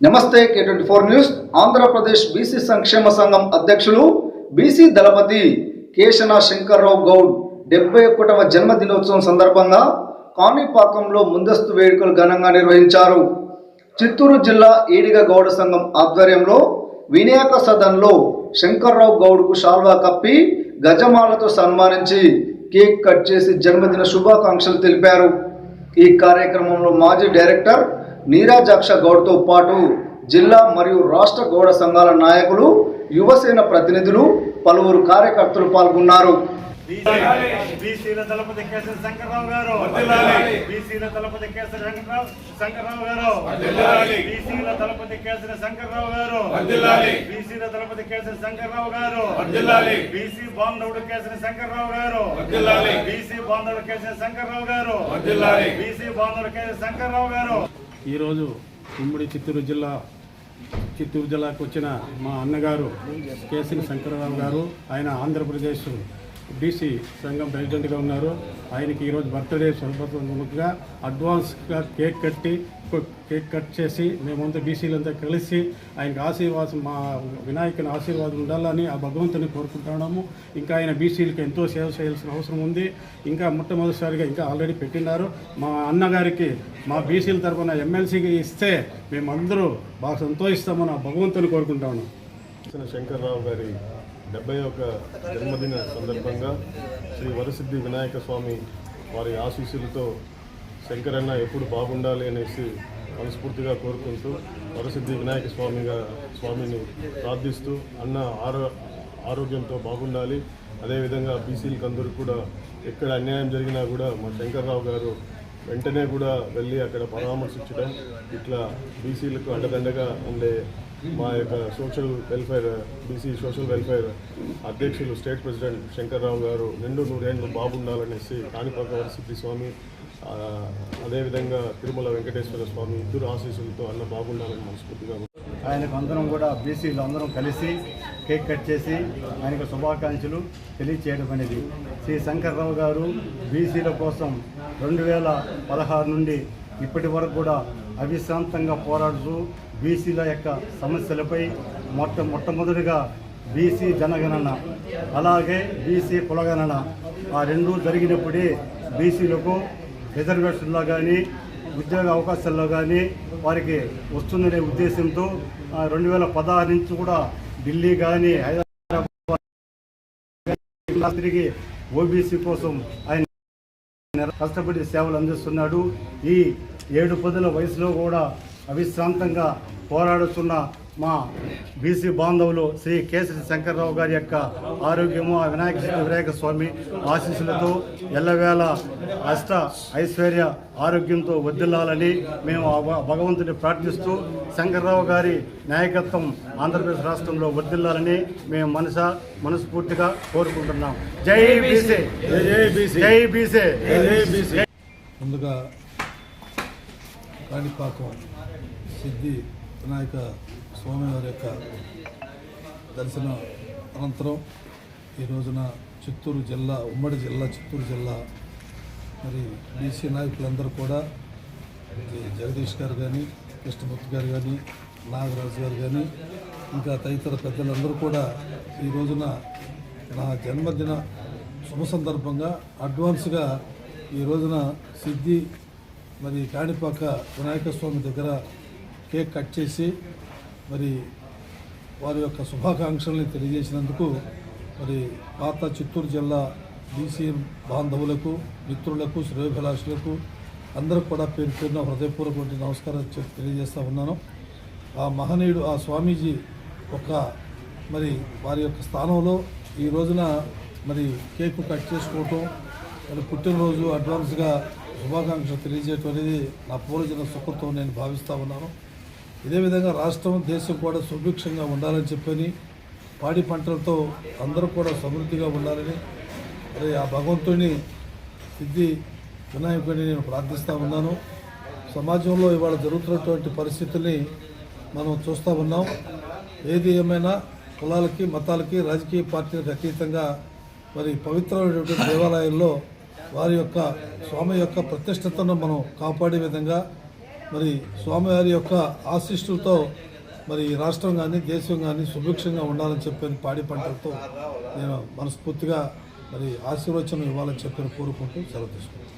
నమస్తే K24 news. Andhra Pradesh BC సంక్షేమ సంఘం అధ్యక్షులు బీసీ దళపతి కేశన శంకర్రావు గౌడ్ 71వ జన్మదినోత్సవం సందర్భంగా కాణిపాకంలో ముందస్తు వేడుకలు ఘనంగా నిర్వహించారు. చిత్తూరు జిల్లా ఈడిగ గౌడ సంఘం ఆధ్వర్యంలో వినాయక సదన్లో శంకర్రావు గౌడ్కు శాల్వా కప్పి గజమాలతో సన్మానించి కేక్ కట్ చేసి జన్మదిన శుభాకాంక్షలు తెలిపారు. ఈ కార్యక్రమంలో మాజీ డైరెక్టర్ నీరాజాక్ష గౌడ్తో పాటు జిల్లా మరియు రాష్ట్ర గౌడ సంఘాల నాయకులు, యువసేన ప్రతినిధులు, పలువురు కార్యకర్తలు పాల్గొన్నారు. బీసీల దళపతి కేశన శంకర్రావు గారు, బీసీల దళపతి కేశన శంకర్రావు గారు, బీసీల దళపతి కేశన శంకర్రావు గారు, బీసీల దళపతి కేశన శంకర్రావు గారు, బీసీ బాంధవుడు కేశన శంకర్రావు గారు, బీసీ బాంధవుడు కేశన శంకర్రావు గారు, బీసీ బాంధవుడు కేశన శంకర్రావు గారు. ఈరోజు ఉమ్మడి చిత్తూరు జిల్లాకు వచ్చిన మా అన్నగారు కేశన శంకర్రావు గారు, ఆయన ఆంధ్రప్రదేశ్ బీసీ సంఘం ప్రెసిడెంట్గా ఉన్నారు. ఆయనకి ఈరోజు బర్త్డే సందర్భంగా అడ్వాన్స్గా కేక్ కట్ చేసి మేమంతా బీసీలంతా కలిసి ఆయనకు ఆశీర్వాదం, మా వినాయకుని ఆశీర్వాదం ఉండాలని ఆ భగవంతుని కోరుకుంటున్నాము. ఇంకా ఆయన బీసీలకు ఎంతో సేవ చేయాల్సిన అవసరం ఉంది. ఇంకా మొట్టమొదటిసారిగా ఇంకా ఆల్రెడీ పెట్టినారు. మా అన్నగారికి మా బీసీల తరఫున ఎమ్మెల్సీకి ఇస్తే మేమందరూ బాగా సంతోషిస్తామని ఆ భగవంతుని కోరుకుంటాము. శంకర్రావు గారి 71వ జన్మదిన సందర్భంగా శ్రీ వరసిద్ధి వినాయక స్వామి వారి ఆశీస్సులతో శంకరన్న ఎప్పుడు బాగుండాలి అనేసి మనస్ఫూర్తిగా కోరుకుంటూ వరసిద్ధి వినాయక స్వామిని ప్రార్థిస్తూ అన్న ఆరోగ్యంతో బాగుండాలి. అదేవిధంగా బీసీలకు అందరూ కూడా ఎక్కడ అన్యాయం జరిగినా కూడా మా శంకర్రావు గారు వెంటనే కూడా వెళ్ళి అక్కడ పరామర్శించడం, ఇట్లా బీసీలకు అండదండగా ఉండే మా యొక్క బీసీ సోషల్ వెల్ఫేర్ అధ్యక్షులు స్టేట్ ప్రెసిడెంట్ శంకర్రావు గారు నిండు 100 ఏళ్ళు బాగుండాలనేసి కాణిపాక వరసిద్ధి స్వామి, అదేవిధంగా తిరుమల వెంకటేశ్వర స్వామి ఇద్దరు ఆశీస్సులతో అన్న బాగుండాలని మనస్ఫూర్తిగా ఆయనకు అందరం కూడా బీసీలు అందరం కలిసి కేక్ కట్ చేసి ఆయనకు శుభాకాంక్షలు తెలియచేయడం అనేది. శ్రీ శంకర్రావు గారు బీసీల కోసం 2016 నుండి ఇప్పటి వరకు కూడా అవిశ్రాంతంగా పోరాడుతూ బీసీల యొక్క సమస్యలపై మొట్టమొదటిగా బీసీ జనగణన, అలాగే బీసీ కులగణన ఆ రెండూ జరిగినప్పుడే బీసీలకు రిజర్వేషన్లో కానీ ఉద్యోగ అవకాశాల్లో కానీ వారికి వస్తుందనే ఉద్దేశంతో 2016 నుంచి కూడా ఢిల్లీ కానీ హైదరాబాద్ తిరిగి ఓబీసీ కోసం ఆయన కష్టపడి సేవలు అందిస్తున్నాడు. ఈ 7 వయసులో కూడా అవిశ్రాంతంగా పోరాడుతున్న మా బీసీ బాంధవులు శ్రీ కేశన శంకర్రావు గారి యొక్క ఆరోగ్యము, ఆ వినాయక స్వామి ఆశీస్సులతో ఎల్లవేళ ఐశ్వర్య ఆరోగ్యంతో వర్ధిల్లాలని మేము భగవంతుని ప్రార్థిస్తూ శంకర్రావు గారి నాయకత్వం ఆంధ్రప్రదేశ్ రాష్ట్రంలో వర్ధిల్లాలని మేము మనస్ఫూర్తిగా కోరుకుంటున్నాం. జై బీసీ, జై బీసీ. ముందుగా కాణిపాకం సిద్ధి వినాయక స్వామివారి యొక్క దర్శనం అనంతరం ఈ రోజున చిత్తూరు జిల్లా, ఉమ్మడి జిల్లా చిత్తూరు జిల్లా మరి బీసీ నాయకులందరూ కూడా జగదీష్ గారు కానీ, కృష్ణమూర్తి గారు కానీ, నాగరాజు గారు కానీ, ఇంకా తదితర పెద్దలందరూ కూడా ఈ రోజున నా జన్మదిన శుభ సందర్భంగా అడ్వాన్స్గా ఈ రోజున సిద్ధి మరి కాణిపాక వినాయక స్వామి దగ్గర కేక్ కట్ చేసి మరి వారి యొక్క శుభాకాంక్షల్ని తెలియజేసినందుకు మరి పాత చిత్తూరు జిల్లా బీసీ బాంధవులకు, మిత్రులకు, శ్రేయోభిలాషులకు అందరూ కూడా పేరున్న హృదయపూర్వక నమస్కారం తెలియజేస్తూ ఉన్నాను. ఆ మహనీయుడు, ఆ స్వామీజీ మరి వారి యొక్క స్థానంలో ఈ రోజున మరి కేకు కట్ చేసుకోవటం, మరి పుట్టినరోజు అడ్వాన్స్గా శుభాకాంక్షలు తెలియజేయటం అనేది నా పూర్వజన సుఖంతో నేను భావిస్తూ ఉన్నాను. ఇదే విధంగా రాష్ట్రం, దేశం కూడా సుభిక్షంగా ఉండాలని చెప్పని, పాడి పంటలతో అందరూ కూడా సమృద్ధిగా ఉండాలని మరి ఆ భగవంతుని సిద్ధి వినాయకుడిని నేను ప్రార్థిస్తూ ఉన్నాను. సమాజంలో ఇవాళ జరుగుతున్నటువంటి పరిస్థితుల్ని మనం చూస్తూ ఉన్నాం. ఏది ఏమైనా కులాలకి, మతాలకి, రాజకీయ పార్టీలకు అతీతంగా మరి పవిత్రమైనటువంటి దేవాలయాల్లో వారి యొక్క స్వామి యొక్క ప్రతిష్టతను మనం కాపాడే విధంగా మరి స్వామివారి యొక్క ఆశీస్సులతో మరి ఈ రాష్ట్రం కానీ దేశం కానీ సుభిక్షంగా ఉండాలని చెప్పిన పాడి పంటలతో నేను మనస్ఫూర్తిగా మరి ఆశీర్వచనం ఇవ్వాలని చెప్పి కోరుకుంటూ సెలవు తీసుకుంటాను.